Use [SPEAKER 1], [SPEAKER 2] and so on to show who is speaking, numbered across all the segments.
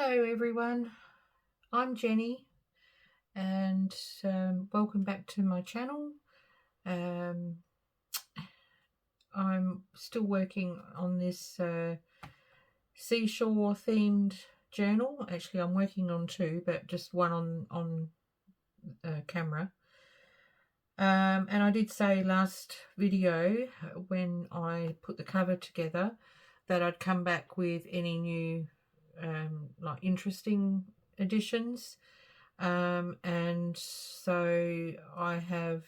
[SPEAKER 1] Hello everyone, I'm Jenny and welcome back to my channel. I'm still working on this seashore themed journal. Actually I'm working on two, but just one on camera. And I did say last video when I put the cover together that I'd come back with any new like interesting additions, and so I have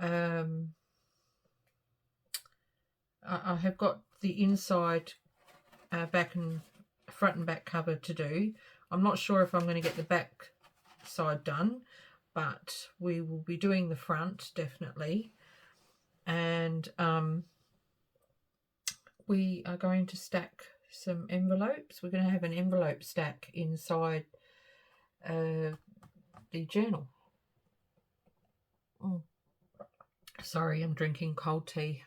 [SPEAKER 1] I have got the inside back and front and back cover to do. I'm not sure if I'm going to get the back side done, but we will be doing the front definitely. And we are going to stack some envelopes. We're going to have an envelope stack inside the journal. Sorry, I'm drinking cold tea.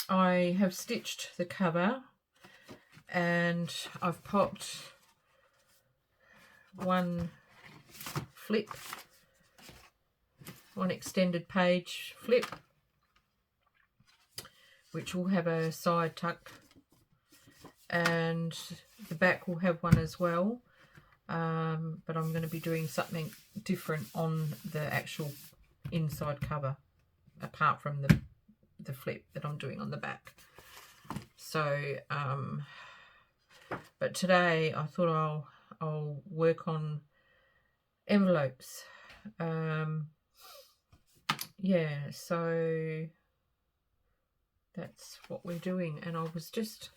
[SPEAKER 1] I have stitched the cover and I've popped one flip, one extended page flip, which will have a side tuck, and the back will have one as well, but I'm going to be doing something different on the actual inside cover apart from the flip that I'm doing on the back. So but today I thought I'll work on envelopes. Yeah, so that's what we're doing. And I was just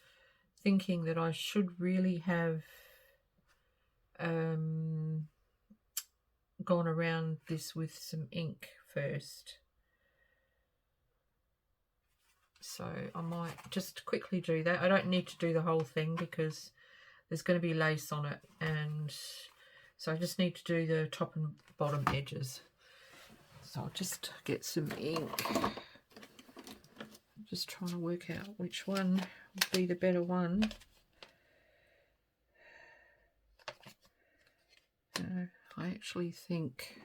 [SPEAKER 1] thinking that I should really have gone around this with some ink first. So I might just quickly do that. I don't need to do the whole thing because there's going to be lace on it, and so I just need to do the top and bottom edges. So I'll just get some ink. I'm just trying to work out which one would be the better one. I actually think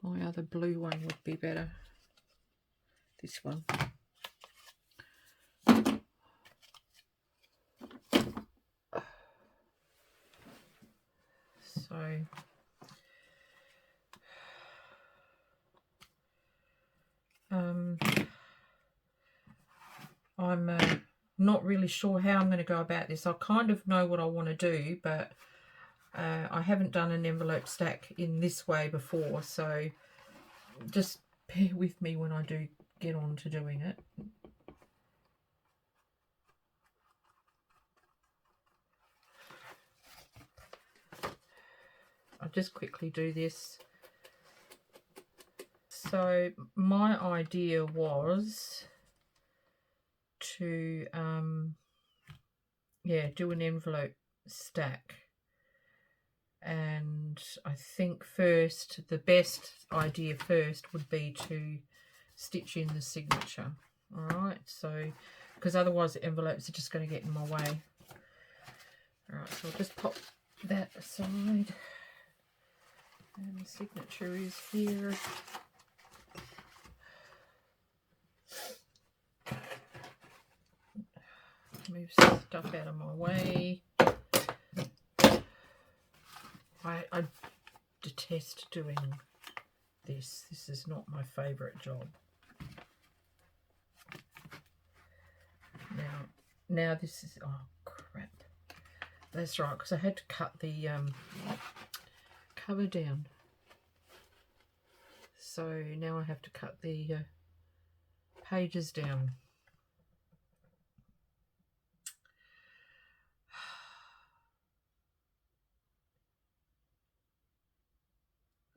[SPEAKER 1] my other blue one would be better. This one. So I'm not really sure how I'm going to go about this. I kind of know what I want to do, but I haven't done an envelope stack in this way before, so just bear with me when I do get on to doing it. I'll just quickly do this. So my idea was to do an envelope stack, and I think first the best idea first would be to stitch in the signature. All right, so because otherwise the envelopes are just going to get in my way. All right, so I'll just pop that aside, and the signature is here. Move stuff out of my way. I detest doing this. This is not my favourite job. Now this is, oh crap. That's right, because I had to cut the cover down. So now I have to cut the pages down.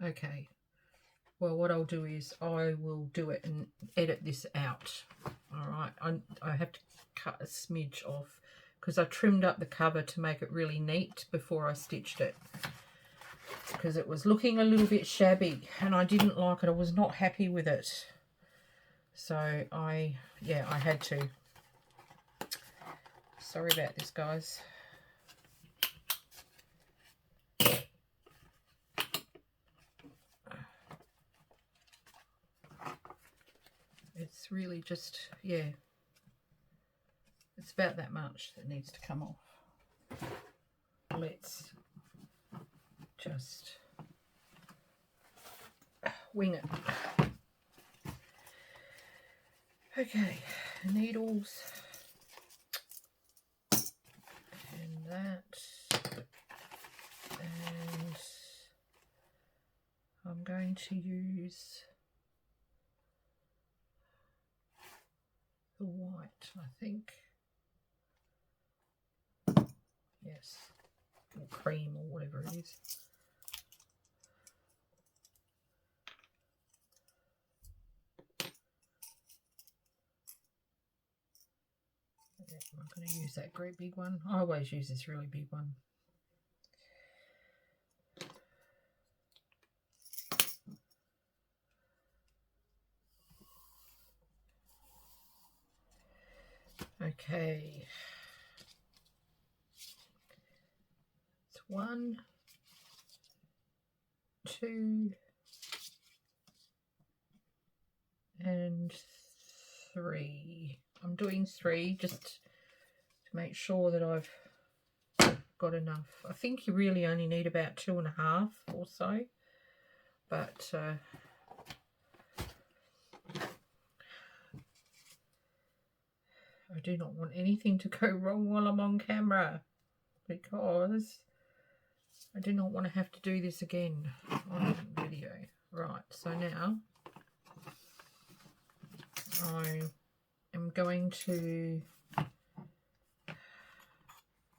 [SPEAKER 1] Okay, well what I'll do is I will do it and edit this out. All right, I have to cut a smidge off because I trimmed up the cover to make it really neat before I stitched it, because it was looking a little bit shabby and I didn't like it. I was not happy with it. So I had to. Sorry about this, guys. It's really just, yeah, it's about that much that needs to come off. Let's just wing it. Okay, needles and that, and I'm going to use the white, I think. Yes, or cream or whatever it is. Yeah, I'm going to use that great big one. I always use this really big one. Okay. It's 1, 2, and 3. I'm doing 3 just to make sure that I've got enough. I think you really only need about 2.5 or so, but I do not want anything to go wrong while I'm on camera, because I do not want to have to do this again on video. Right, so now I am going to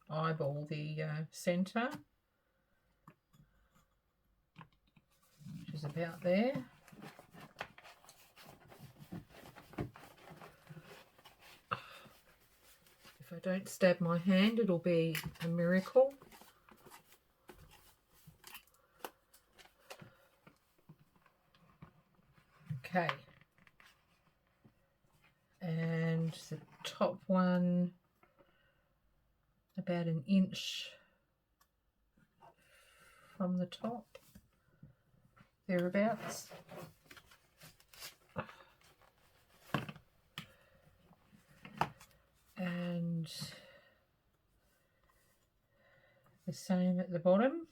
[SPEAKER 1] eyeball the centre, which is about there. If I don't stab my hand, it'll be a miracle. Okay. And the top one about 1 inch from the top, thereabouts. And the same at the bottom.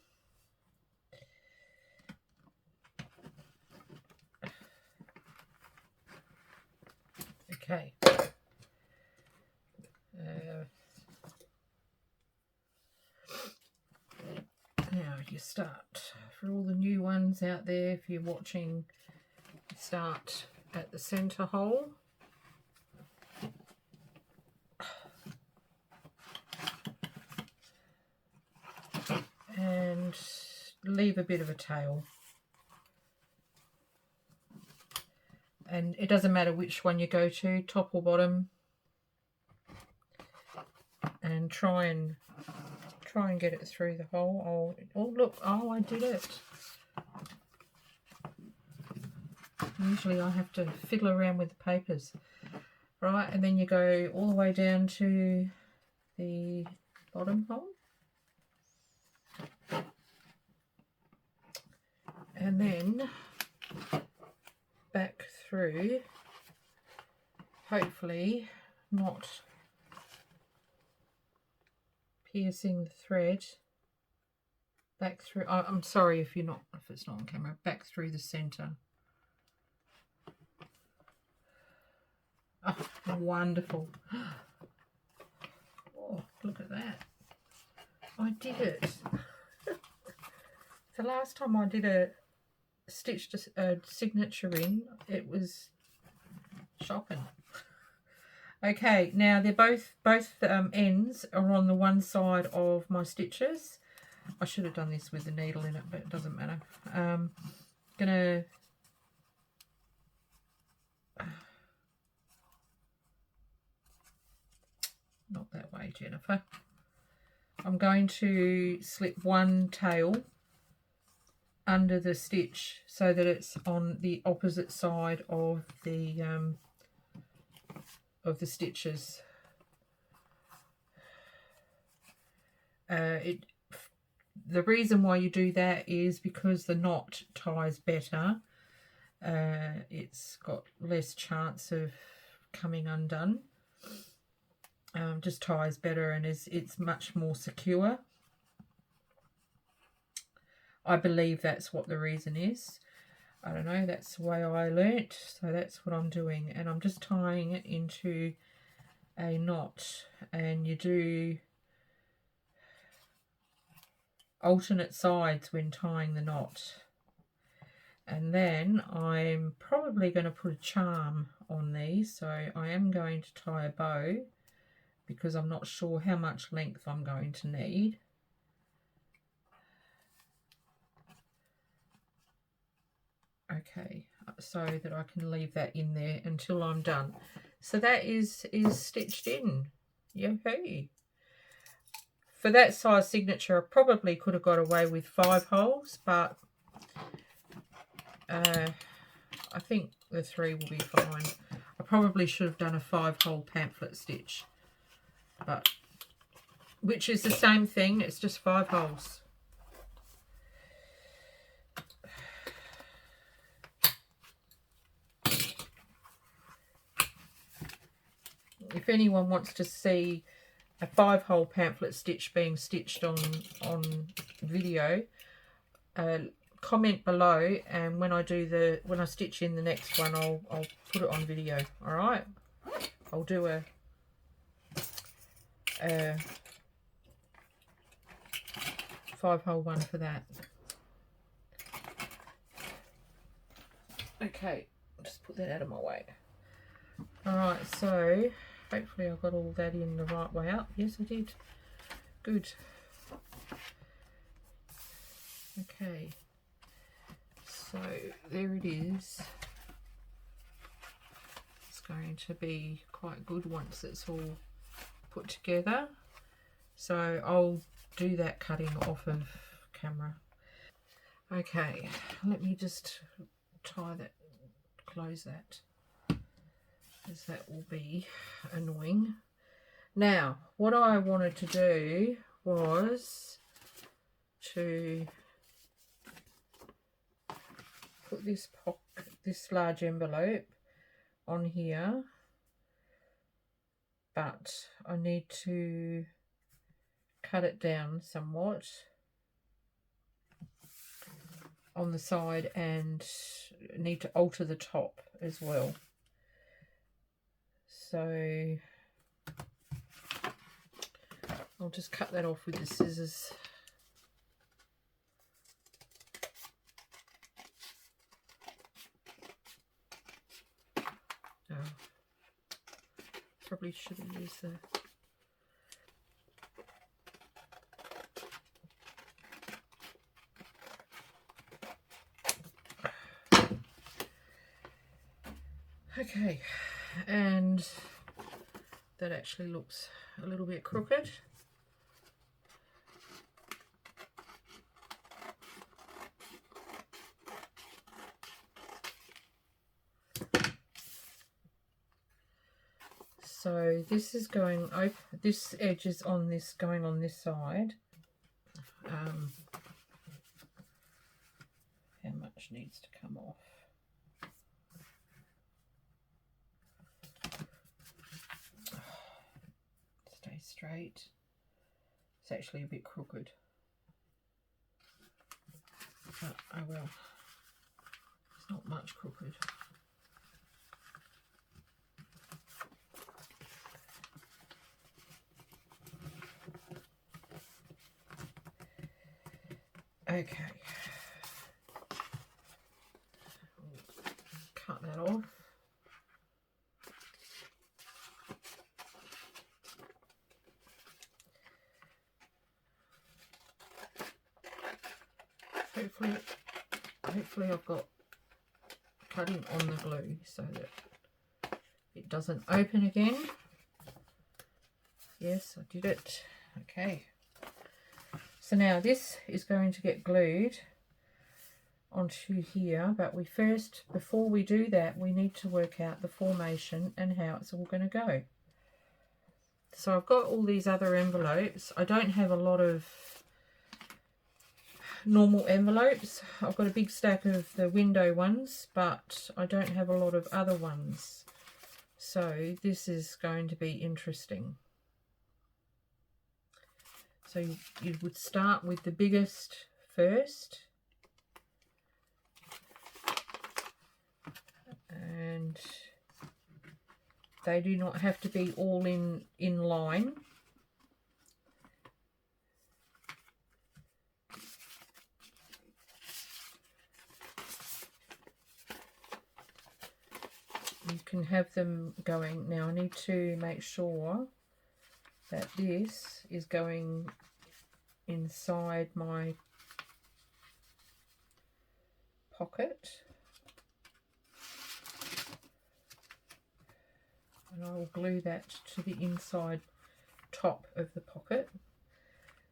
[SPEAKER 1] Okay. Now you start, for all the new ones out there, if you're watching, start at the centre hole. And leave a bit of a tail. And it doesn't matter which one you go to, top or bottom. And try and get it through the hole. Oh look, oh, I did it. Usually I have to fiddle around with the papers. Right, and then you go all the way down to the bottom hole. And then back through, hopefully not piercing the thread, back through. I'm sorry if it's not on camera. Back through the centre. Oh, wonderful! Oh, look at that! I did it. The last time I did a stitched a signature in, it was shocking. Okay, now they're both ends are on the one side of my stitches. I should have done this with the needle in it, but it doesn't matter. Gonna not that way, Jennifer. I'm going to slip one tail under the stitch so that it's on the opposite side of the the stitches. The reason why you do that is because the knot ties better. It's got less chance of coming undone. Just ties better, and it's much more secure. I believe that's what the reason is. I don't know, that's the way I learnt, so that's what I'm doing. And I'm just tying it into a knot, and you do alternate sides when tying the knot. And then I'm probably going to put a charm on these, so I am going to tie a bow because I'm not sure how much length I'm going to need. Okay, so that I can leave that in there until I'm done. So that is stitched in. Yahoo! For that size signature, I probably could have got away with 5 holes, but I think the 3 will be fine. I probably should have done a 5-hole pamphlet stitch, but which is the same thing, it's just 5 holes. If anyone wants to see a 5-hole pamphlet stitch being stitched on video, comment below, and when I stitch in the next one, I'll put it on video. All right, I'll do a 5-hole one for that. Okay, I'll just put that out of my way. All right, so hopefully I got all that in the right way up. Yes, I did. Good. Okay. So there it is. It's going to be quite good once it's all put together. So I'll do that cutting off of camera. Okay, let me just tie that, close that, as that will be annoying. Now, what I wanted to do was to put this large envelope on here, but I need to cut it down somewhat on the side and need to alter the top as well. So I'll just cut that off with the scissors. Oh, probably should have used the... Okay, and that actually looks a little bit crooked. So this is going over, this edge is on this, going on this side. How much needs to come off? Stay straight. It's actually a bit crooked, but I will. It's not much crooked. Okay, cut that off. Hopefully I've got cutting on the glue so that it doesn't open again. Yes, I did it. Okay. So now this is going to get glued onto here, but we first, before we do that, we need to work out the formation and how it's all going to go. So I've got all these other envelopes. I don't have a lot of normal envelopes. I've got a big stack of the window ones, but I don't have a lot of other ones. So this is going to be interesting. So you would start with the biggest first. And they do not have to be all in line. You can have them going. Now I need to make sure that this is going inside my pocket. And I will glue that to the inside top of the pocket.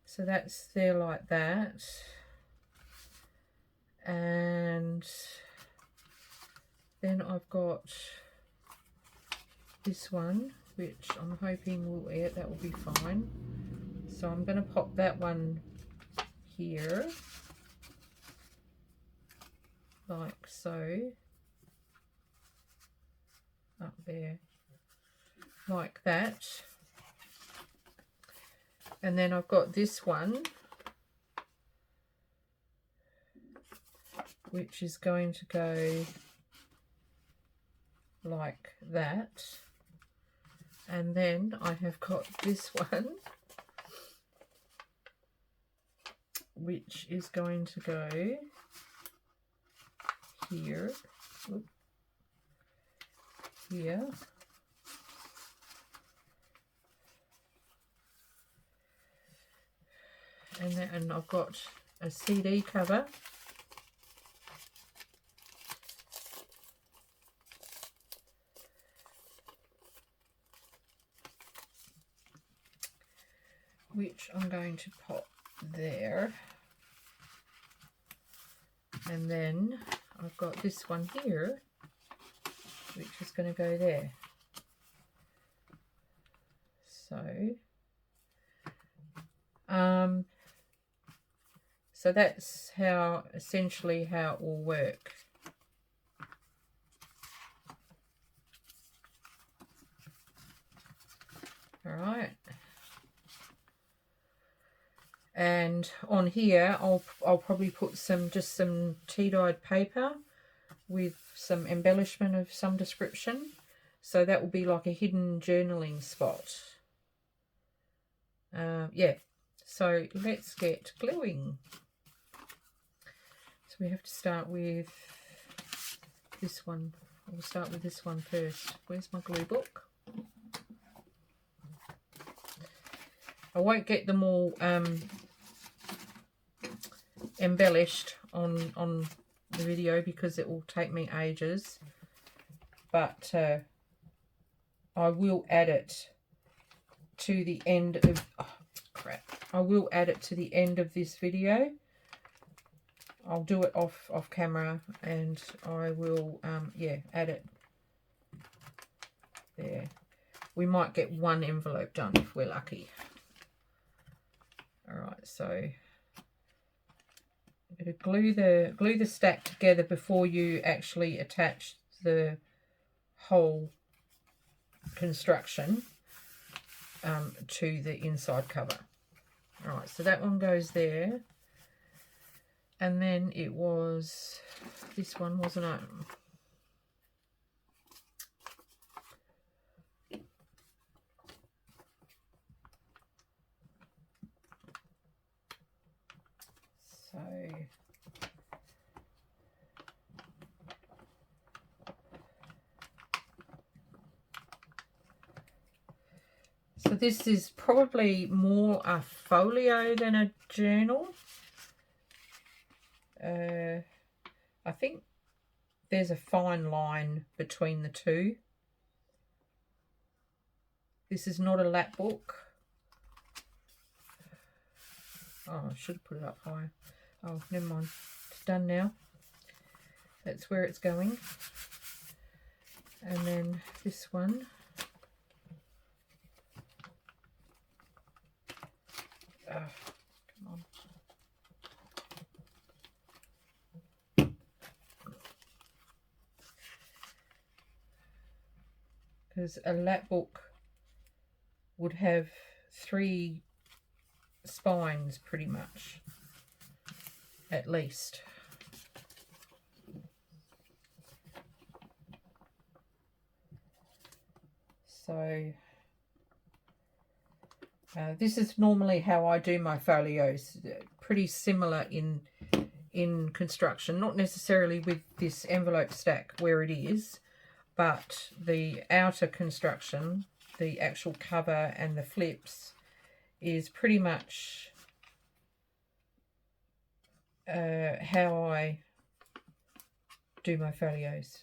[SPEAKER 1] So that's there like that. And then I've got this one, which I'm hoping will air, that will be fine. So I'm going to pop that one here, like so, up there, like that. And then I've got this one, which is going to go like that. And then I have got this one, which is going to go here, here, and I've got a CD cover, which I'm going to pop there. And then I've got this one here, which is going to go there. So that's how, essentially how it will work. All right. And on here, I'll probably put just some tea-dyed paper with some embellishment of some description. So that will be like a hidden journaling spot. Yeah. So let's get gluing. So we have to start with this one. We'll start with this one first. Where's my glue book? I won't get them all embellished on the video because it will take me ages, but I will add it to the end of I will add it to the end of this video. I'll do it off camera, and I will yeah, add it there. We might get one envelope done if we're lucky. All right, so I'm going to glue the stack together before you actually attach the whole construction to the inside cover. All right, so that one goes there, and then it was this one, wasn't it? So this is probably more a folio than a journal. I think there's a fine line between the two. This is not a lap book. Oh, I should have put it up higher. Oh, never mind. It's done now. That's where it's going. And then this one. Come on. Because a lap book would have 3 spines pretty much, at least. So this is normally how I do my folios, pretty similar in construction, not necessarily with this envelope stack where it is, but the outer construction, the actual cover and the flips, is pretty much how I do my folios.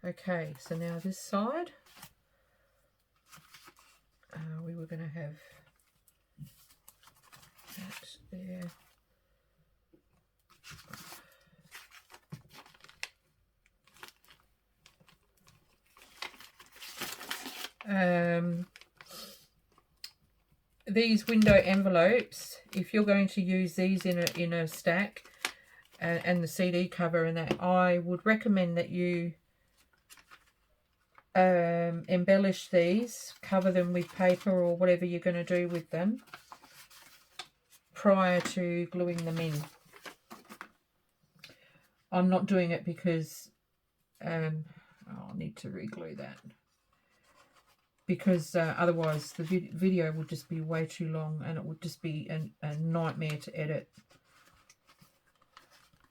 [SPEAKER 1] Okay, so now this side, we were going to have that there. These window envelopes, if you're going to use these in a stack and the CD cover and that, I would recommend that you embellish these, cover them with paper or whatever you're going to do with them prior to gluing them in. I'm not doing it because I'll need to re-glue that, because otherwise the video would just be way too long and it would just be a nightmare to edit,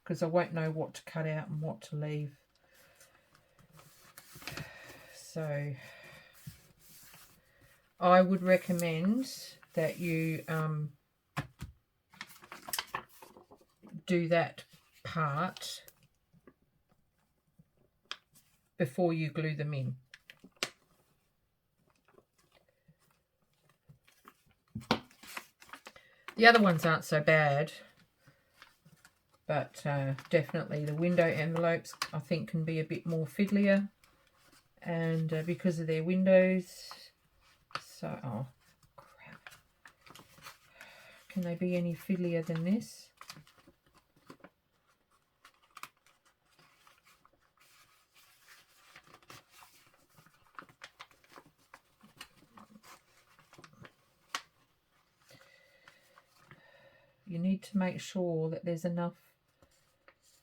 [SPEAKER 1] because I won't know what to cut out and what to leave. So I would recommend that you do that part before you glue them in. The other ones aren't so bad, but definitely the window envelopes I think can be a bit more fiddlier, and because of their windows. So, oh crap, can they be any fiddlier than this? You need to make sure that there's enough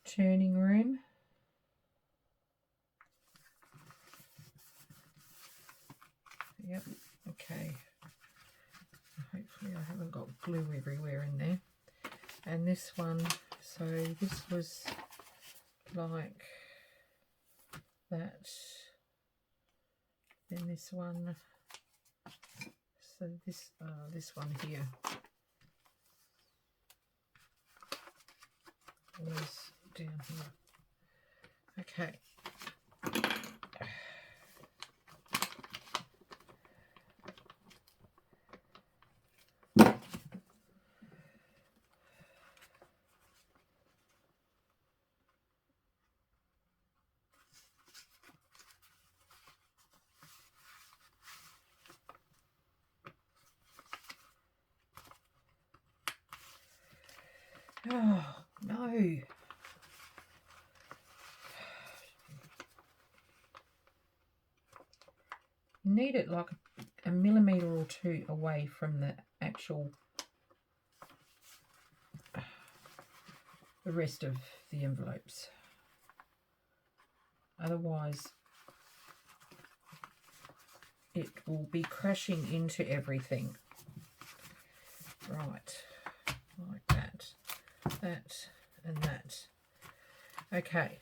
[SPEAKER 1] turning room. Yep, okay. Hopefully I haven't got glue everywhere in there. And this one, so this was like that. Then this one, so this one here was down here. Okay. Oh, no. You need it like a millimetre or 2 away from the actual, the rest of the envelopes. Otherwise, it will be crashing into everything. Right, like that. That and that. Okay,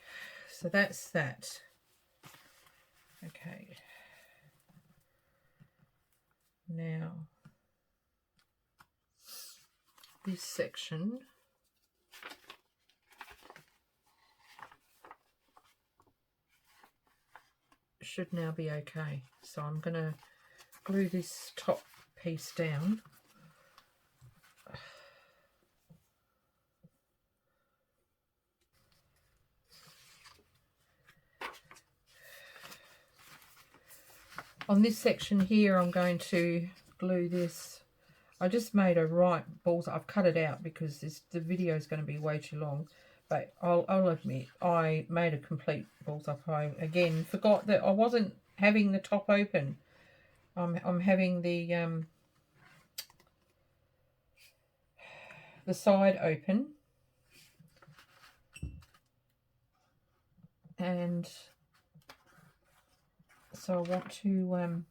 [SPEAKER 1] so that's that. Okay, now this section should now be okay. So I'm going to glue this top piece down On this section here, I'm going to glue this. I just made a right balls. I've cut it out because the video is going to be way too long. But I'll admit, I made a complete bullseye. I again forgot that I wasn't having the top open. I'm having the side open, and so I want to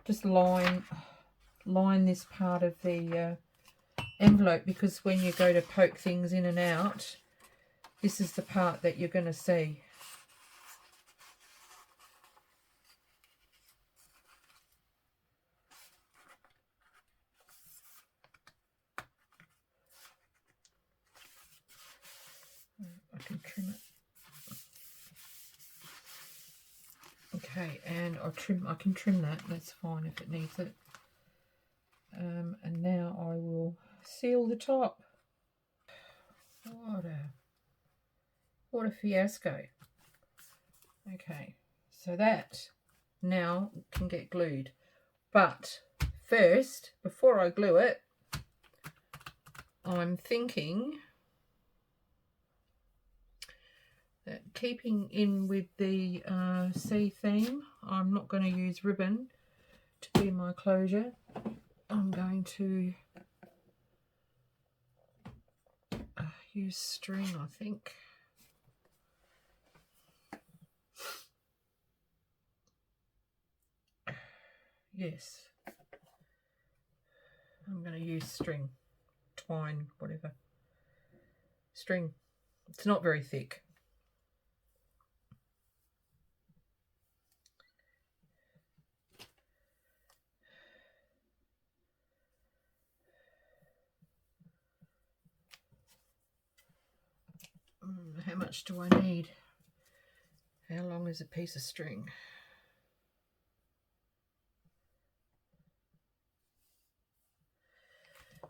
[SPEAKER 1] just line this part of the envelope, because when you go to poke things in and out, this is the part that you're going to see. I can trim it. Okay, and I can trim that. That's fine if it needs it. And now I will seal the top. What a fiasco. Okay, so that now can get glued. But first, before I glue it, I'm thinking that, keeping in with the sea theme, I'm not going to use ribbon to be my closure. I'm going to use string, I think. Yes, I'm going to use string, twine, whatever. String. It's not very thick. How much do I need? How long is a piece of string?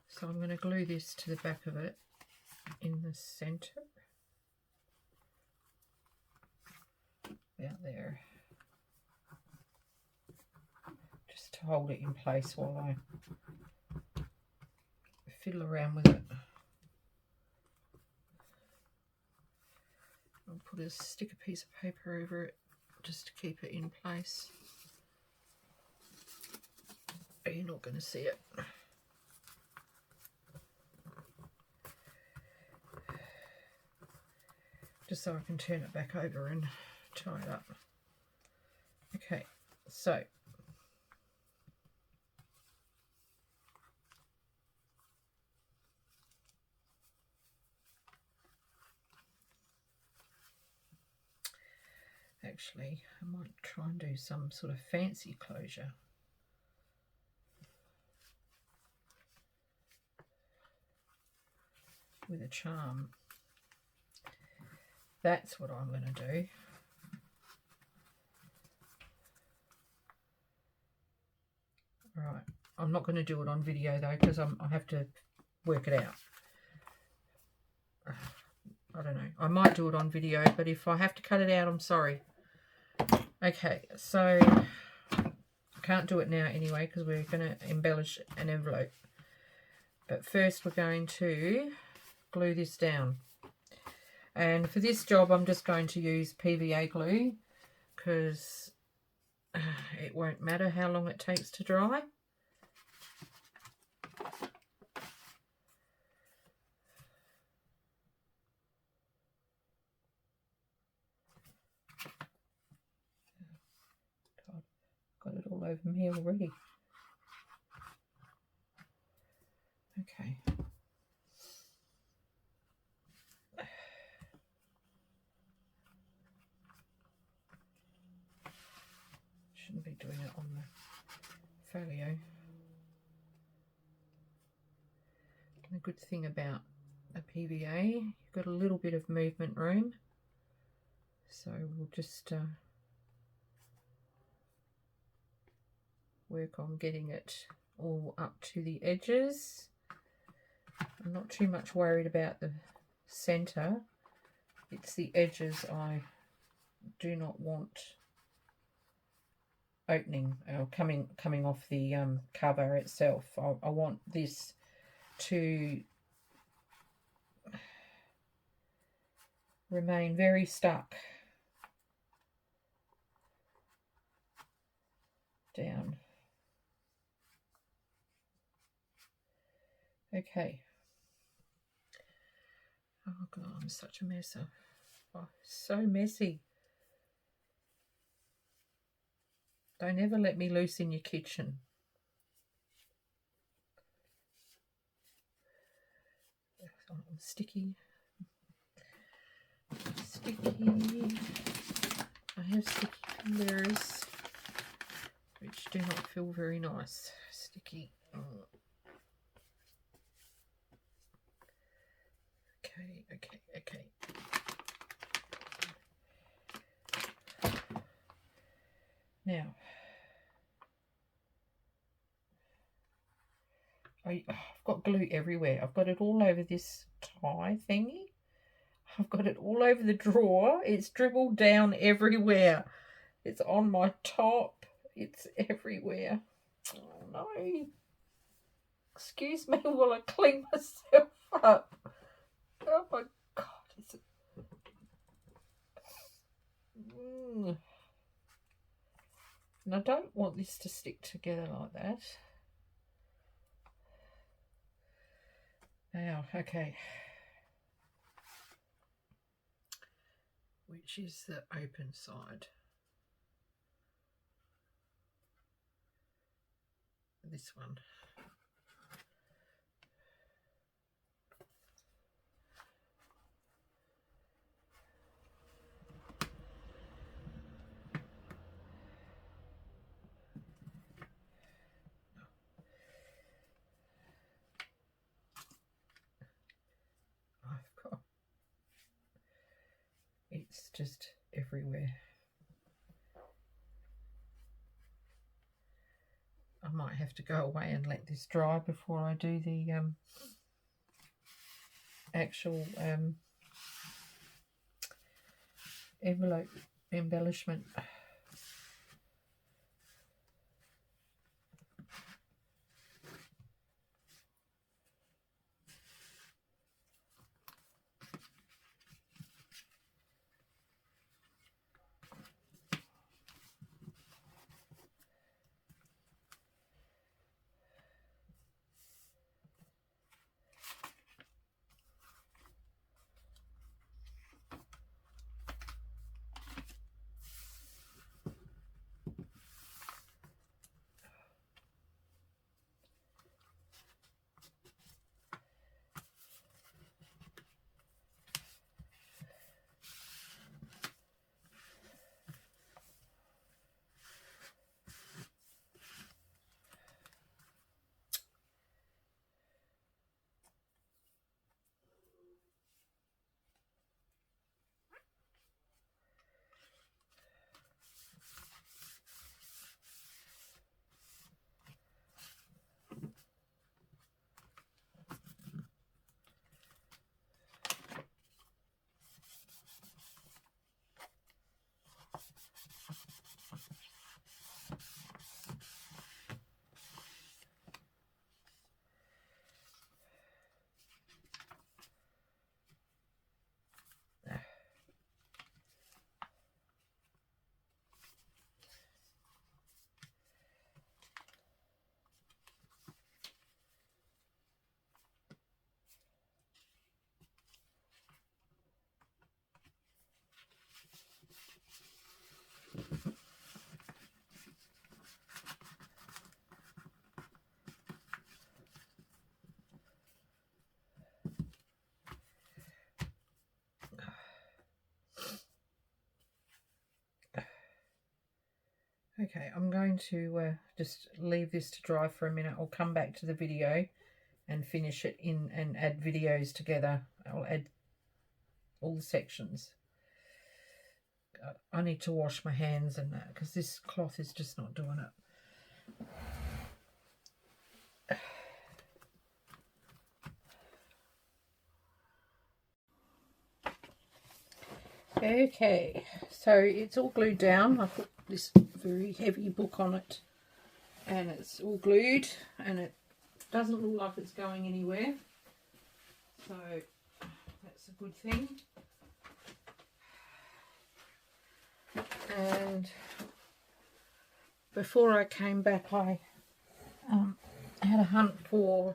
[SPEAKER 1] So I'm going to glue this to the back of it in the center. About there. Just to hold it in place while I fiddle around with it. I'll stick a piece of paper over it just to keep it in place. You're not going to see it. Just so I can turn it back over and tie it up. Okay, so actually I might try and do some sort of fancy closure. With a charm. That's what I'm going to do. Right, I'm not going to do it on video though, because I have to work it out. I don't know. I might do it on video, but if I have to cut it out, I'm sorry. Okay, so I can't do it now anyway, because we're going to embellish an envelope. But first we're going to glue this down. And for this job, I'm just going to use PVA glue, because it won't matter how long it takes to dry. God, got it all over me already. Okay. Shouldn't be doing it on the Folio. The good thing about a PVA, you've got a little bit of movement room. So we'll just work on getting it all up to the edges. I'm not too much worried about the center. It's the edges I do not want opening or coming off the cover itself. I want this to remain very stuck down. Okay. Oh God, I'm such a mess. Oh, so messy. Don't ever let me loose in your kitchen. Oh, sticky. Sticky. I have sticky fingers, which do not feel very nice. Sticky. Oh. Okay. Now, I've got glue everywhere. I've got it all over this tie thingy. I've got it all over the drawer. It's dribbled down everywhere. It's on my top. It's everywhere. Oh no. Excuse me while I clean myself up. Oh my God. And I don't want this to stick together like that. Now, okay. Which is the open side? This one. It's just everywhere. I might have to go away and let this dry before I do the actual envelope embellishment. Okay, I'm going to just leave this to dry for a minute. I'll come back to the video and finish it in and add videos together. I'll add all the sections. I need to wash my hands and that because this cloth is just not doing it. Okay, so it's all glued down. I put this very heavy book on it, and it's all glued, and it doesn't look like it's going anywhere, so that's a good thing. And before I came back, I had a hunt for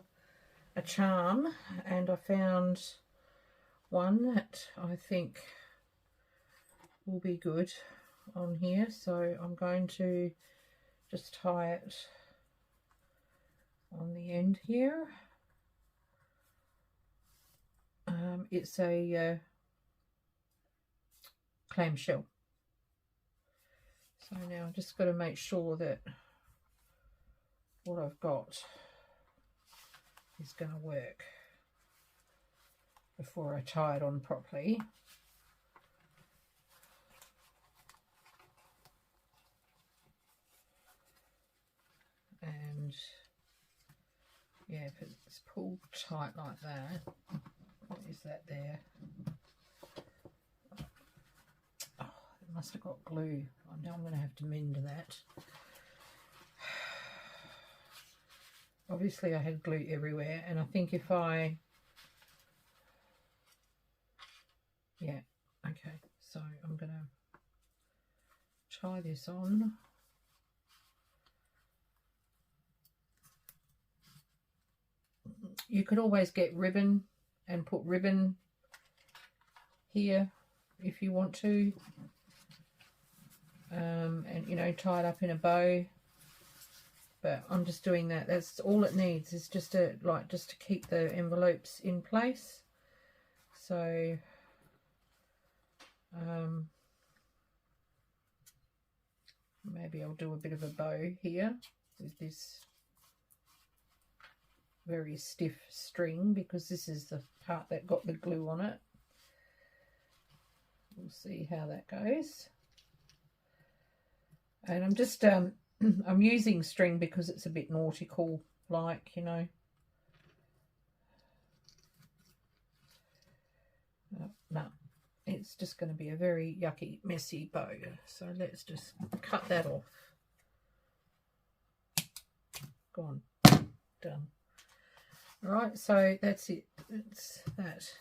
[SPEAKER 1] a charm, and I found one that I think will be good on here, so I'm going to just tie it on the end here. It's a clamshell. So now I've just got to make sure that what I've got is going to work before I tie it on properly. And yeah, if it's pulled tight like that, what is that there? Oh, it must have got glue. I know I'm going to have to mend that. Obviously I had glue everywhere, and I think if I, yeah, okay, so I'm going to tie this on. You could always get ribbon and put ribbon here if you want to, and you know, tie it up in a bow. But I'm just doing that. That's all it needs, is just to keep the envelopes in place. So maybe I'll do a bit of a bow here with this very stiff string, because this is the part that got the glue on it. We'll see how that goes. And I'm just I'm using string because it's a bit nautical like, you know. No, it's just going to be a very yucky, messy bow. So let's just cut that off. Go on, done. All right, so that's it. It's that.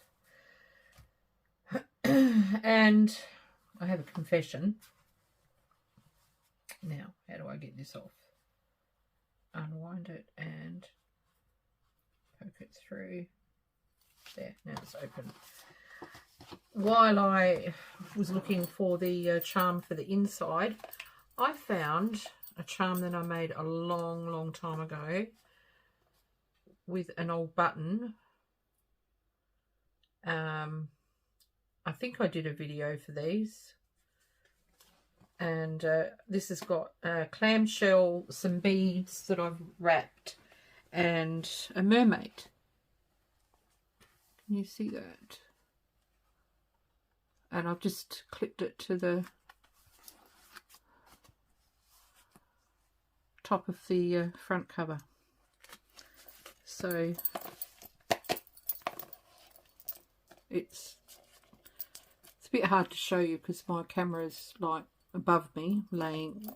[SPEAKER 1] And I have a confession. Now, how do I get this off? Unwind it and poke it through. There, now it's open. While I was looking for the charm for the inside, I found a charm that I made a long time ago with an old button. I think I did a video for these. And this has got clamshell, some beads that I've wrapped, and a mermaid. Can you see that? And I've just clipped it to the top of the front cover. So it's a bit hard to show you because my camera's like above me, laying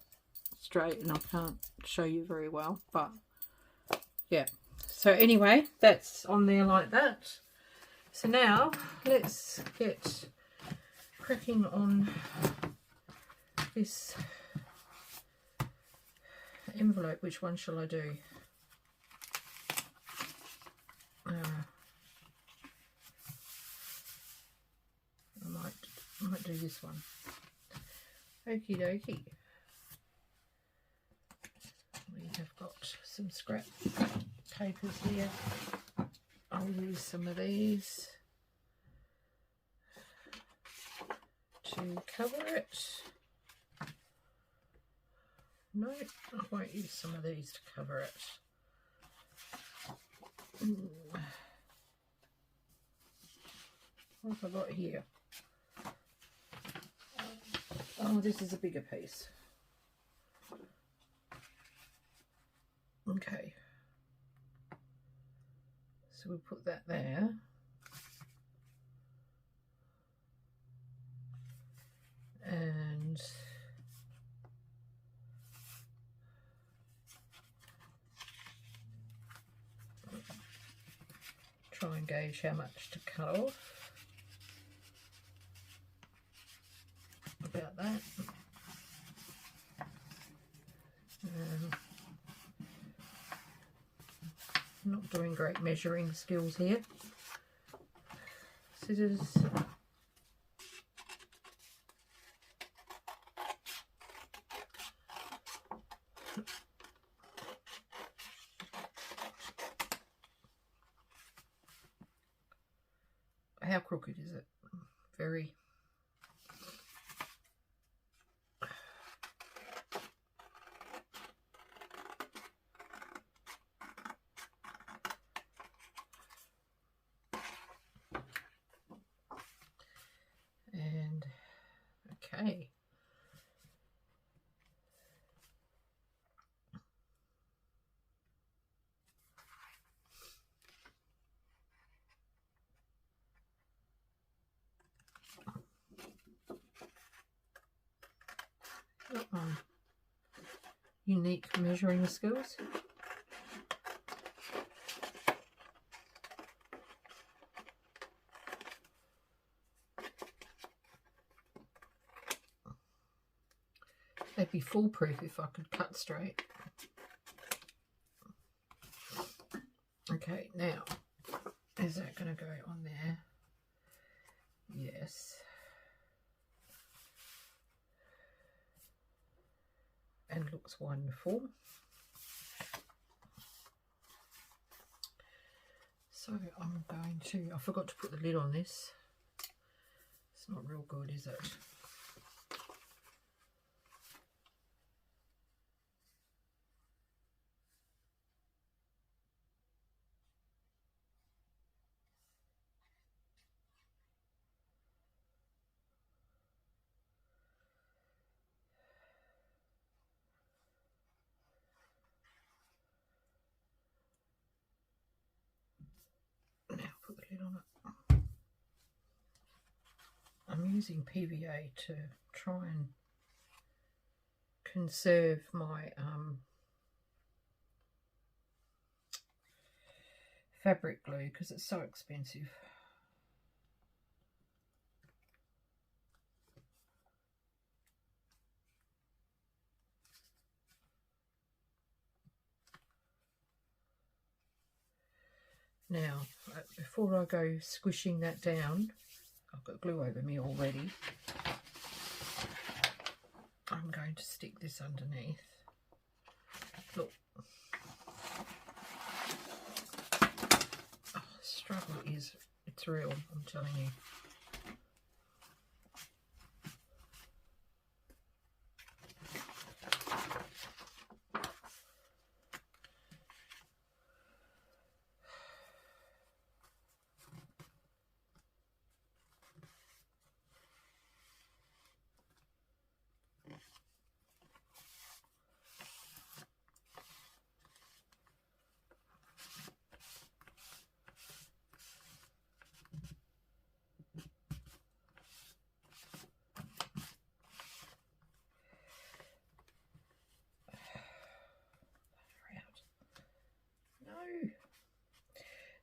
[SPEAKER 1] straight, and I can't show you very well, but yeah. So anyway, that's on there like that. So now let's get cracking on this envelope. Which one shall I do? I might do this one. Okie dokie. We have got some scrap papers here. I'll use some of these to cover it. No, I won't use some of these to cover it. What have I got here? Oh, this is a bigger piece. Okay. So we'll put that there. And try and gauge how much to cut off. About that. Not doing great measuring skills here. Scissors. How crooked is it? Very. And okay. Unique measuring skills. They'd be foolproof if I could cut straight. Okay, now, is that going to go on there? Yes. And looks wonderful. So I'm going to, I forgot to put the lid on this. It's not real good, is it? Put the lid on it. I'm using PVA to try and conserve my fabric glue because it's so expensive. Now, before I go squishing that down, I've got glue over me already. I'm going to stick this underneath. Look. Oh, the struggle is, it's real, I'm telling you.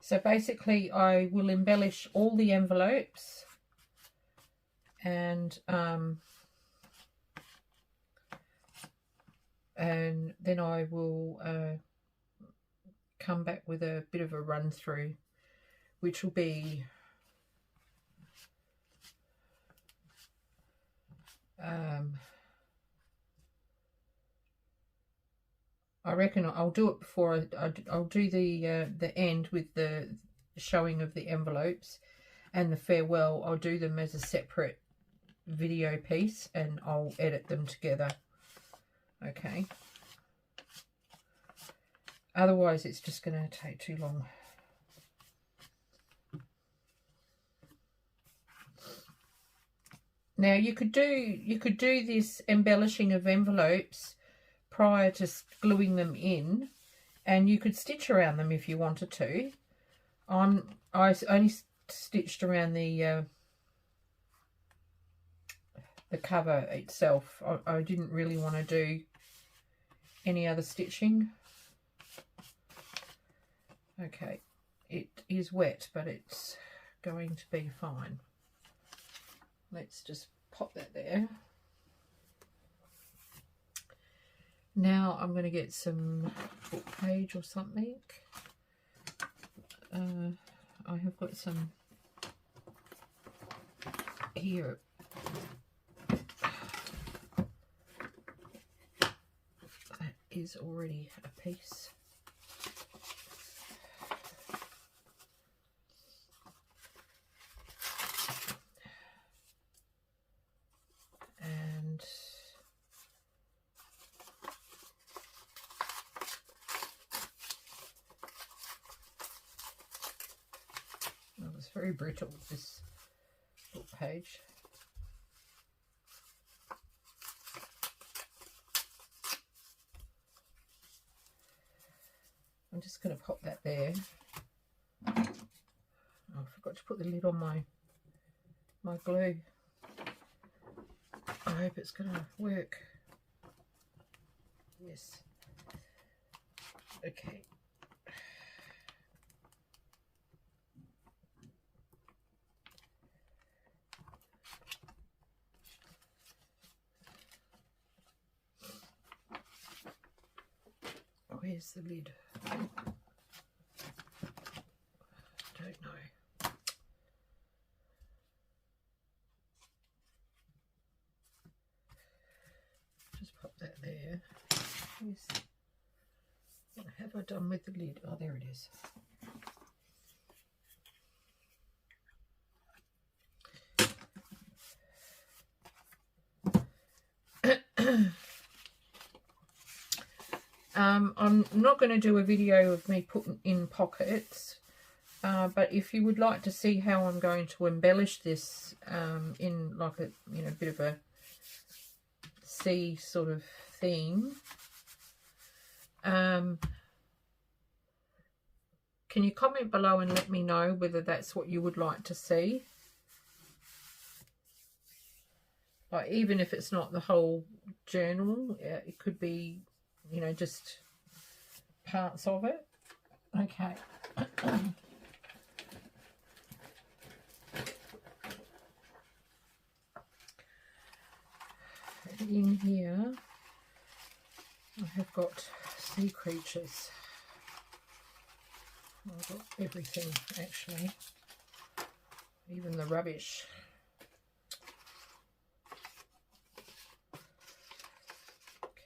[SPEAKER 1] So basically I will embellish all the envelopes and then I will come back with a bit of a run through, which will be I reckon I'll do it before I'll do the end with the showing of the envelopes and the farewell. I'll do them as a separate video piece and I'll edit them together. Okay. Otherwise it's just going to take too long. Now you could do this embellishing of envelopes prior to gluing them in, and you could stitch around them if you wanted to. I only stitched around the cover itself. I didn't really want to do any other stitching. Okay, it is wet, but it's going to be fine. Let's just pop that there. Now I'm going to get some book page or something. I have got some here. That is already a piece. And it was very brittle, this book page. I'm just going to pop that there. Oh, I forgot to put the lid on my glue. I hope it's going to work. Yes. Okay. Where's the lid? Don't know. Just pop that there. Yes. What have I done with the lid? Oh, there it is. I'm not going to do a video of me putting in pockets, but if you would like to see how I'm going to embellish this in like a bit of a sea sort of theme, can you comment below and let me know whether that's what you would like to see? Like, even if it's not the whole journal, it could be, just parts of it. Okay. In here, I have got sea creatures. I've got everything, actually, even the rubbish.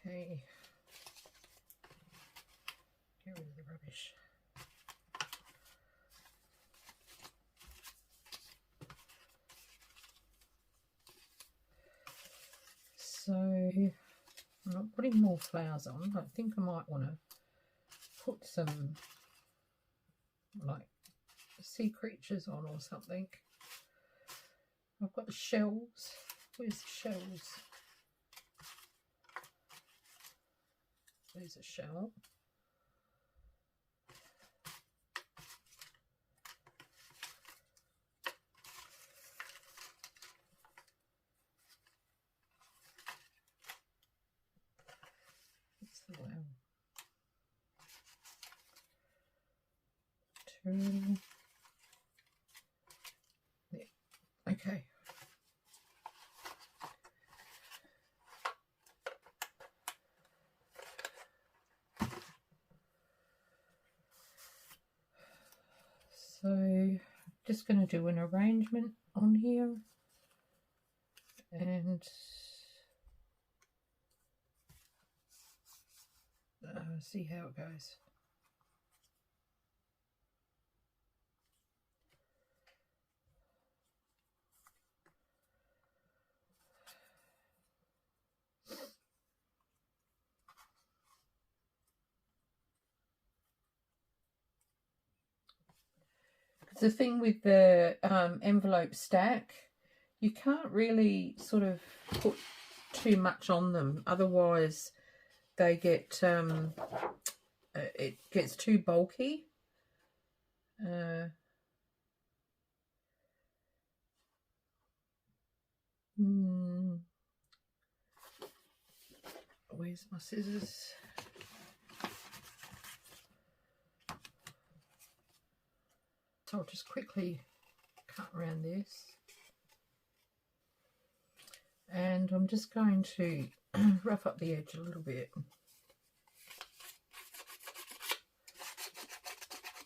[SPEAKER 1] Okay. Get rid of the rubbish. So I'm not putting more flowers on. I think I might want to put some like sea creatures on or something. I've got the shells. Where's the shells? There's a shell. What's the well? Two. Yeah. Okay. So just going to do an arrangement on here and see how it goes. The thing with the envelope stack, you can't really sort of put too much on them, otherwise they get it gets too bulky. Where's my scissors? So I'll just quickly cut around this. And I'm just going to rough up the edge a little bit.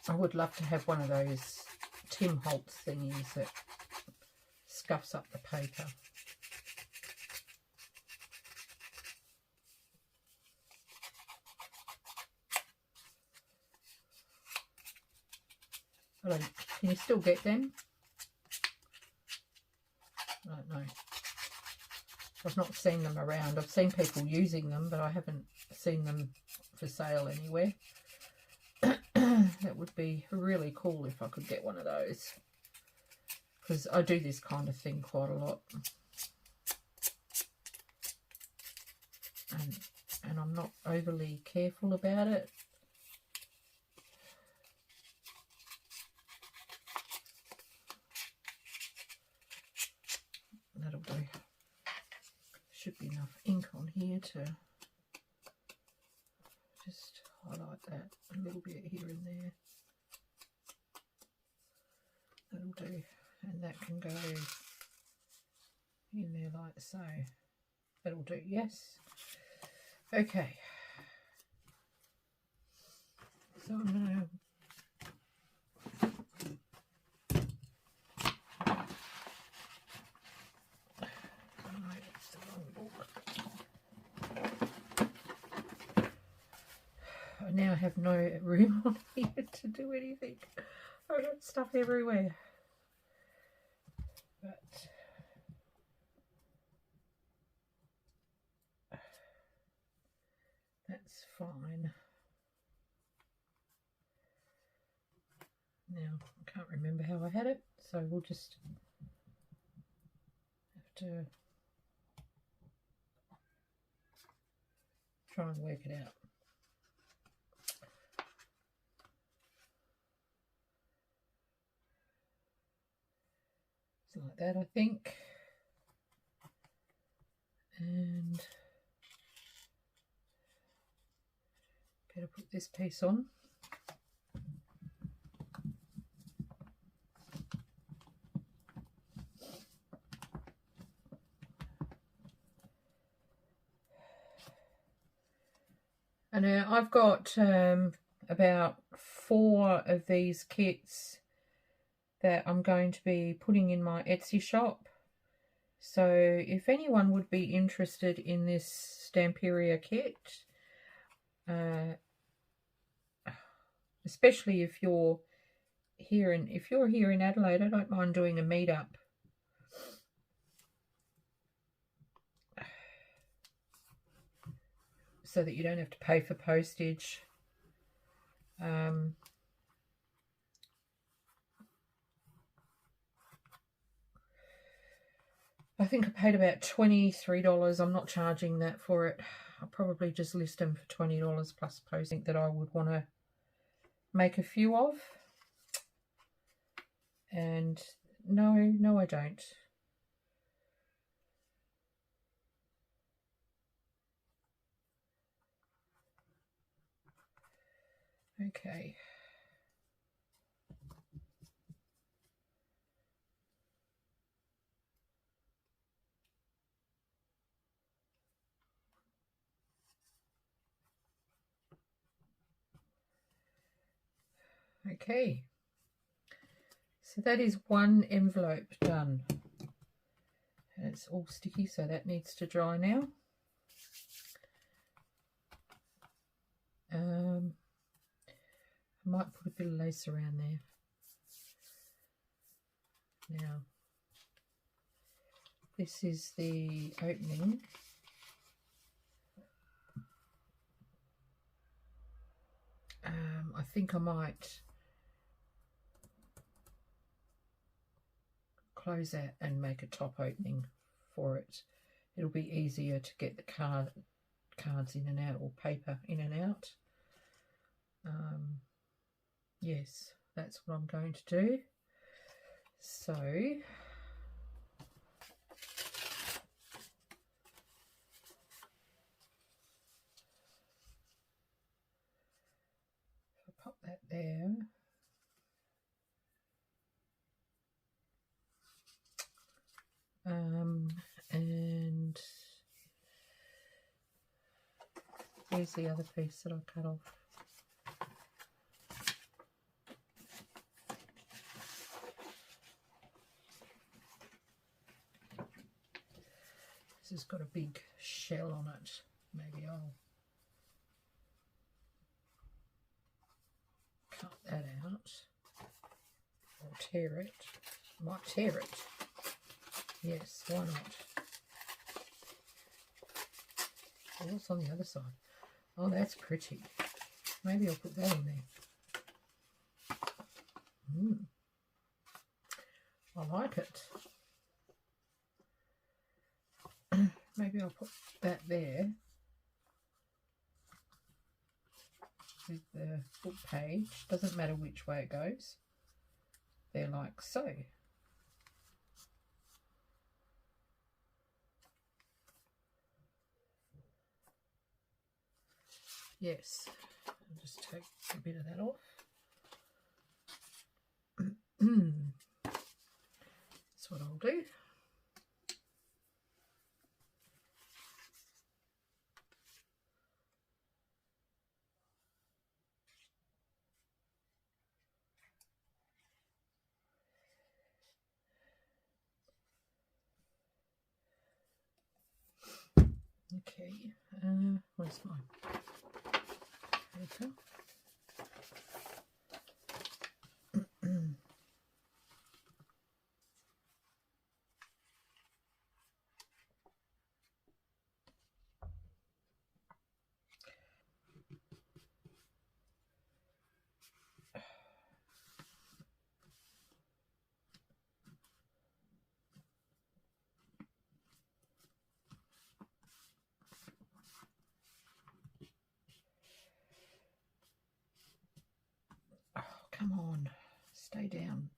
[SPEAKER 1] I would love to have one of those Tim Holtz thingies that scuffs up the paper. Can you still get them? I don't know. I've not seen them around. I've seen people using them, but I haven't seen them for sale anywhere. That would be really cool if I could get one of those, because I do this kind of thing quite a lot, and I'm not overly careful about it. That'll do. Should be enough ink on here to just highlight that a little bit here and there. That'll do, and that can go in there like so. That'll do, yes. Okay. So I'm going to I now have no room on here to do anything. I've got stuff everywhere. But that's fine. Now, I can't remember how I had it, so we'll just have to try and work it out. Like that, I think, and better put this piece on. And now I've got about 4 of these kits that I'm going to be putting in my Etsy shop. So if anyone would be interested in this Stamperia kit, especially if you're here in Adelaide, I don't mind doing a meetup. So that you don't have to pay for postage. I think I paid about $23. I'm not charging that for it. I'll probably just list them for $20 plus posting that I would want to make a few of. And no, I don't. Okay. Okay, so that is one envelope done. And it's all sticky, so that needs to dry now. I might put a bit of lace around there. Now, this is the opening. I think I might close that and make a top opening for it. It'll be easier to get the cards in and out, or paper in and out. Yes, that's what I'm going to do. So I'll pop that there. And here's the other piece that I cut off. This has got a big shell on it. Maybe I'll cut that out or tear it. Might tear it. Yes, why not? Oh, what's on the other side? Oh, that's pretty. Maybe I'll put that in there. I like it. Maybe I'll put that there with the book page. Doesn't matter which way it goes. They're like so. Yes, I'll just take a bit of that off. That's what I'll do. Okay, where's mine? Okay. Come on, stay down.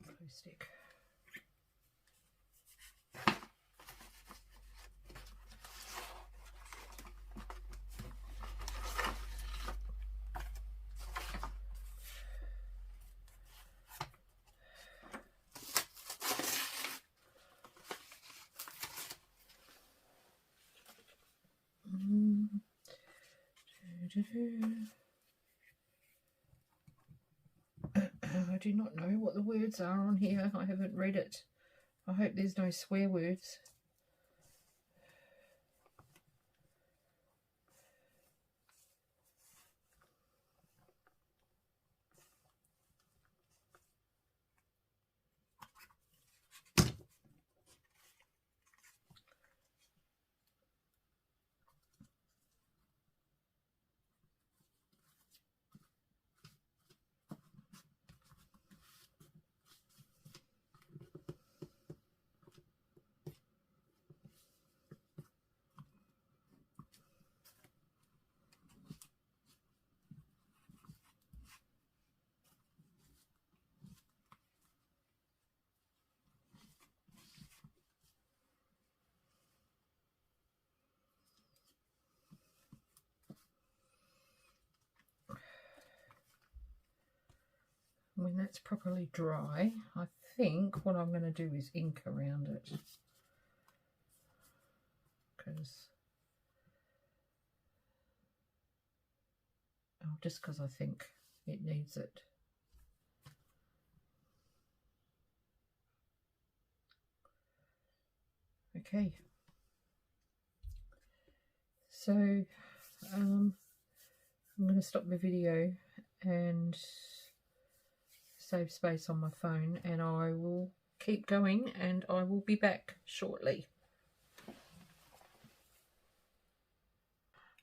[SPEAKER 1] Glue stick. I do not know what the words are on here. I haven't read it. I hope there's no swear words. When that's properly dry, I think what I'm going to do is ink around it, just because I think it needs it. Okay, so I'm going to stop the video and save space on my phone, and I will keep going and I will be back shortly.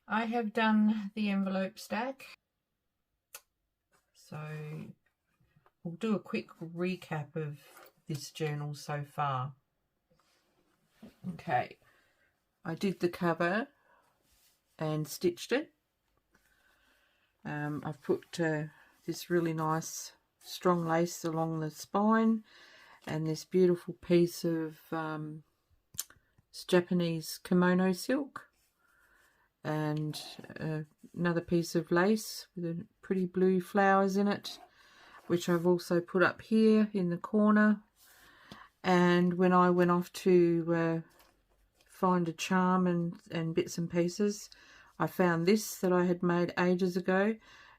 [SPEAKER 1] I have done the envelope stack, so we'll do a quick recap of this journal so far. Okay, I did the cover and stitched it. I've put this really nice strong lace along the spine and this beautiful piece of It's Japanese kimono silk, and another piece of lace with pretty blue flowers in it, which I've also put up here in the corner. And when I went off to find a charm and bits and pieces, I found this that I had made ages ago.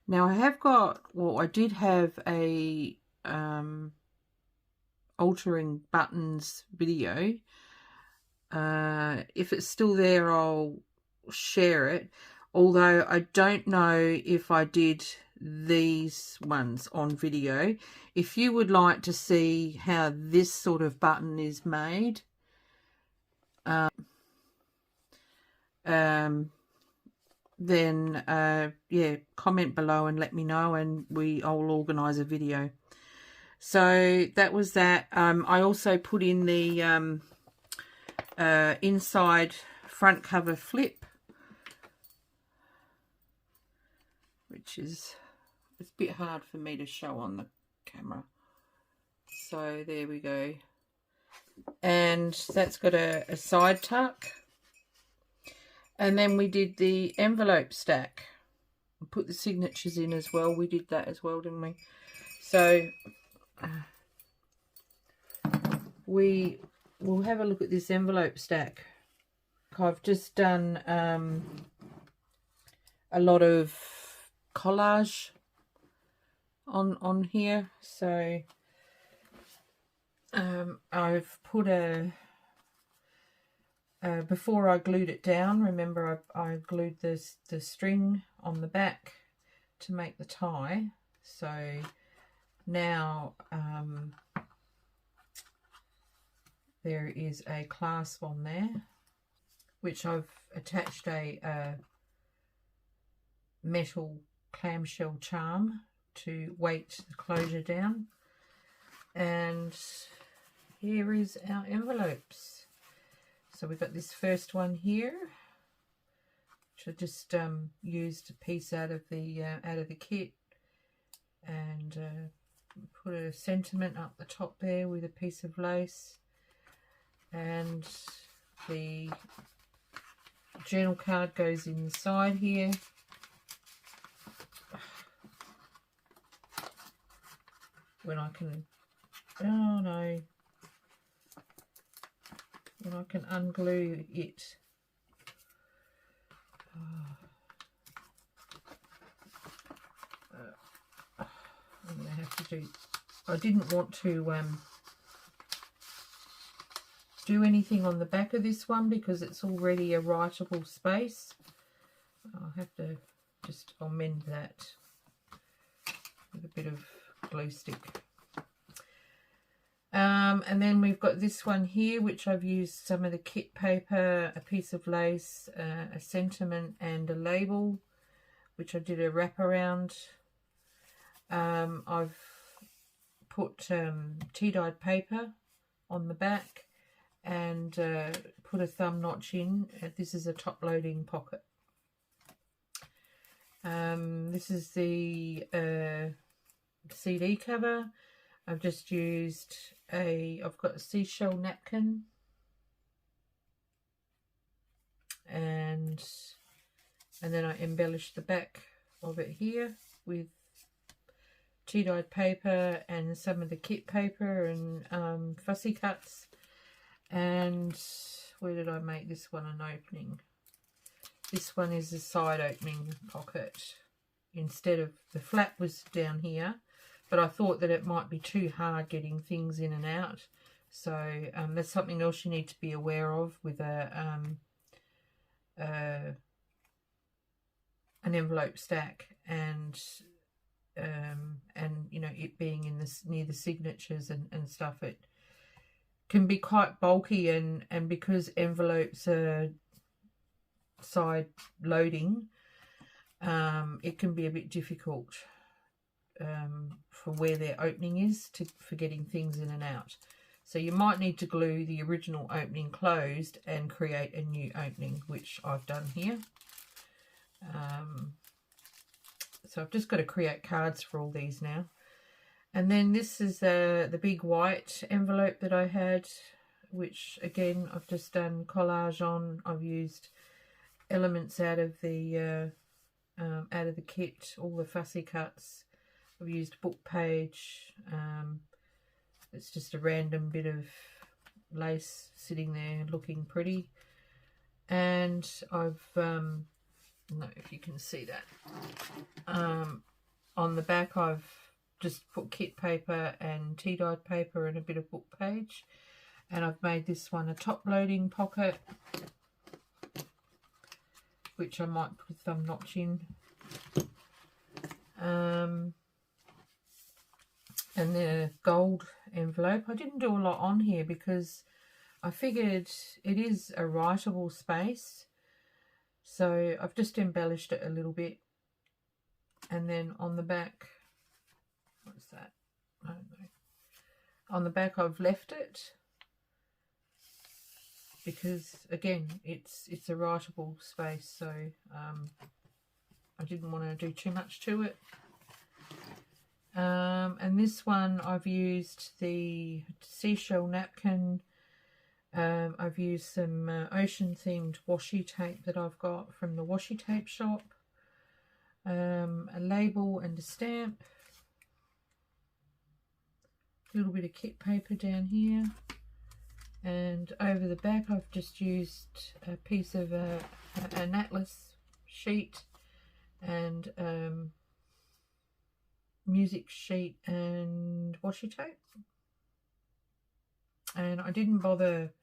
[SPEAKER 1] Now I have got, well, I did have a altering buttons video. If it's still there, I'll share it, although I don't know if I did these ones on video. If you would like to see how this sort of button is made, then yeah, comment below and let me know, and I'll organize a video. So that was that. I also put in the inside front cover flip, which is, it's a bit hard for me to show on the camera. So there we go. And that's got a side tuck. And then we did the envelope stack. Put the signatures in as well. We did that as well, didn't we? So we will have a look at this envelope stack. I've just done a lot of collage on here. So I've put before I glued it down, remember I glued the string on the back to make the tie. So now there is a clasp on there, which I've attached a metal clamshell charm to weight the closure down. And here is our envelopes. So we've got this first one here, which I just used a piece out of the kit, and put a sentiment up the top there with a piece of lace, and the journal card goes inside here. When I can, oh no, when I can unglue it. I'm going to have to do, I didn't want to do anything on the back of this one because it's already a writable space. I'll have to just amend that with a bit of glue stick. And then we've got this one here, which I've used some of the kit paper, a piece of lace, a sentiment and a label, which I did a wrap around. I've put tea-dyed paper on the back and put a thumb notch in. This is a top-loading pocket. This is the CD cover. I've just used I've got a seashell napkin, and then I embellished the back of it here with tea-dyed paper and some of the kit paper and fussy cuts. And where did I make this one an opening? This one is a side opening pocket. Instead of, the flap was down here, but I thought that it might be too hard getting things in and out. So that's something else you need to be aware of with an envelope stack, and you know, it being in this near the signatures and stuff, it can be quite bulky, and because envelopes are side loading, it can be a bit difficult for where their opening is for getting things in and out. So you might need to glue the original opening closed and create a new opening, which I've done here. So I've just got to create cards for all these now. And then this is the big white envelope that I had, which again I've just done collage on. I've used elements out of the kit, all the fussy cuts. I've used book page. It's just a random bit of lace sitting there looking pretty, and I've no, if you can see that, on the back I've just put kit paper and tea dyed paper and a bit of book page, and I've made this one a top loading pocket, which I might put a thumb notch in. And the gold envelope, I didn't do a lot on here because I figured it is a writable space, so I've just embellished it a little bit. And then on the back, what's that? I don't know. On the back I've left it because again it's a writable space, so I didn't want to do too much to it. And this one I've used the seashell napkin. I've used some ocean themed washi tape that I've got from the washi tape shop, a label and a stamp, a little bit of kit paper down here, and over the back I've just used a piece of an atlas sheet and music sheet and washi tape. And I didn't bother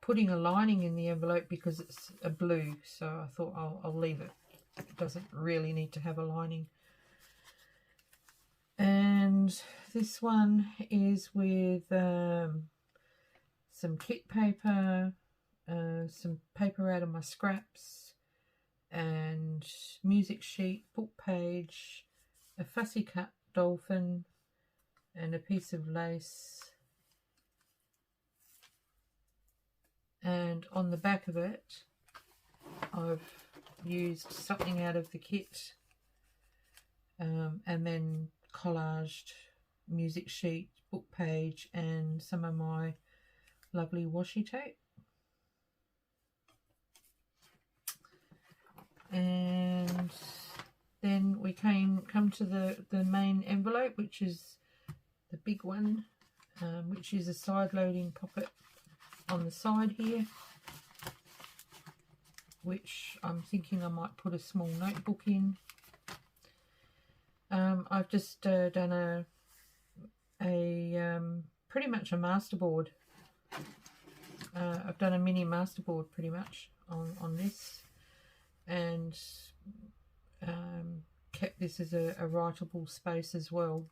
[SPEAKER 1] putting a lining in the envelope because it's a blue, so I thought I'll leave it. It doesn't really need to have a lining. And this one is with some kit paper, some paper out of my scraps, and music sheet, book page, a fussy cut dolphin, and a piece of lace. And on the back of it I've used something out of the kit, and then collaged music sheet, book page, and some of my lovely washi tape. And then we come to the main envelope, which is the big one, which is a side loading pocket on the side here, which I'm thinking I might put a small notebook in. I've just done pretty much a masterboard. I've done a mini masterboard pretty much on this, and kept this as a writable space as well.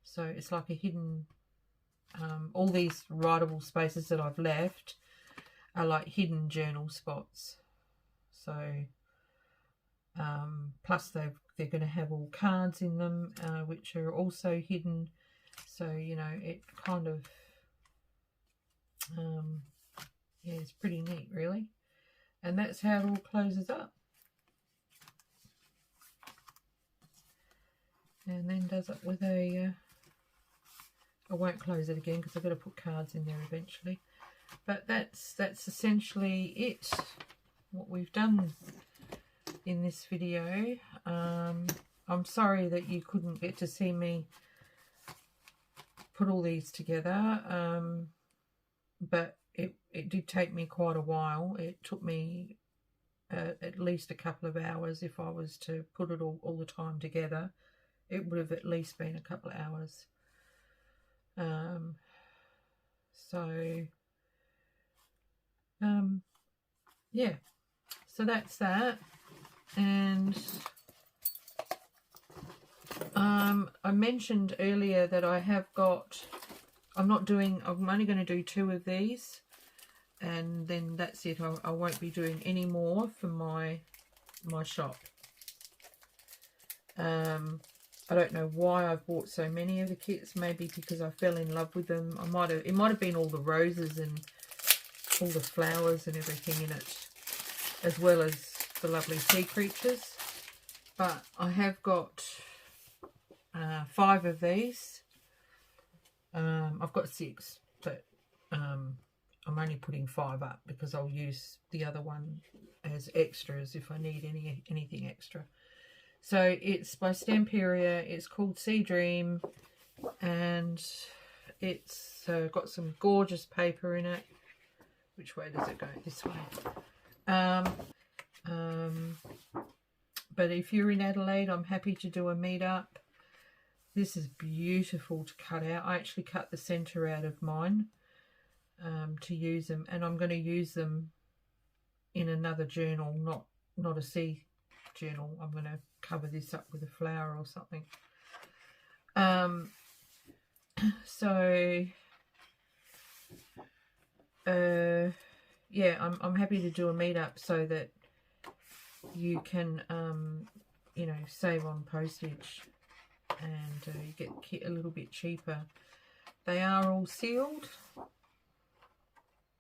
[SPEAKER 1] So it's like a hidden, all these writable spaces that I've left are like hidden journal spots. So plus they're going to have all cards in them, which are also hidden. So, you know, it kind of yeah, it's pretty neat really. And that's how it all closes up. And then does it with a I won't close it again because I've got to put cards in there eventually. But that's essentially it, what we've done in this video. I'm sorry that you couldn't get to see me put all these together, but it did take me quite a while. It took me at least a couple of hours. If I was to put it all the time together, it would have at least been a couple of hours. Yeah, so that's that. And I mentioned earlier that I have got, I'm only going to do 2 of these, and then that's it. I won't be doing any more for my shop. I don't know why I've bought so many of the kits. Maybe because I fell in love with them. It might have been all the roses and all the flowers and everything in it, as well as the lovely sea creatures. But I have got 5 of these. I've got 6, but I'm only putting 5 up because I'll use the other one as extras if I need anything extra. So it's by Stamperia. It's called Sea Dream, and it's got some gorgeous paper in it. Which way does it go? This way. But if you're in Adelaide, I'm happy to do a meetup. This is beautiful to cut out. I actually cut the centre out of mine to use them, and I'm going to use them in another journal, not a sea journal. I'm going to cover this up with a flower or something. Yeah, I'm happy to do a meetup so that you can you know, save on postage, and you get the kit a little bit cheaper. They are all sealed,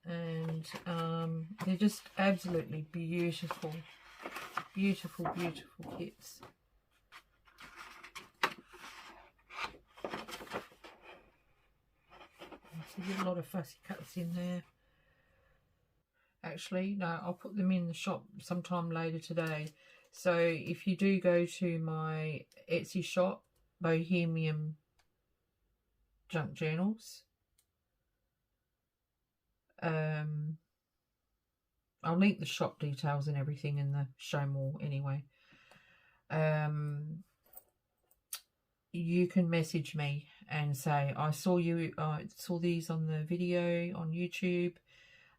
[SPEAKER 1] and they're just absolutely beautiful, beautiful, beautiful kits. There's a lot of fussy cuts in there. Actually, no, I'll put them in the shop sometime later today. So if you do go to my Etsy shop, Bohemian Junk Journals, I'll link the shop details and everything in the show more anyway. You can message me and say, I saw these on the video on YouTube.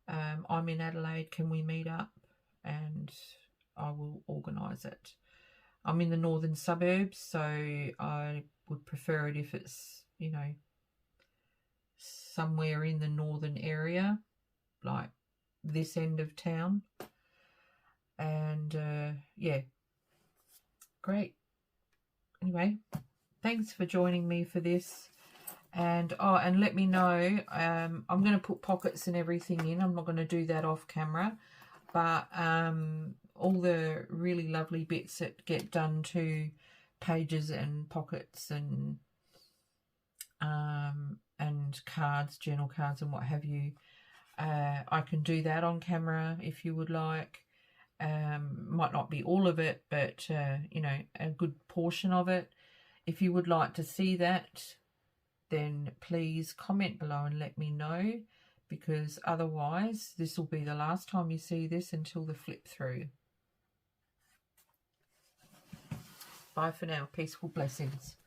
[SPEAKER 1] I'm in Adelaide, can we meet up? And I will organise it. I'm in the northern suburbs, so I would prefer it if it's, you know, somewhere in the northern area, like this end of town. And yeah, great. Anyway, thanks for joining me for this. And and let me know. I'm going to put pockets and everything in. I'm not going to do that off camera, but all the really lovely bits that get done to pages and pockets and cards, journal cards and what have you, I can do that on camera if you would like. Might not be all of it, but you know, a good portion of it. If you would like to see that, then please comment below and let me know, because otherwise this will be the last time you see this until the flip through. Bye for now. Peaceful blessings.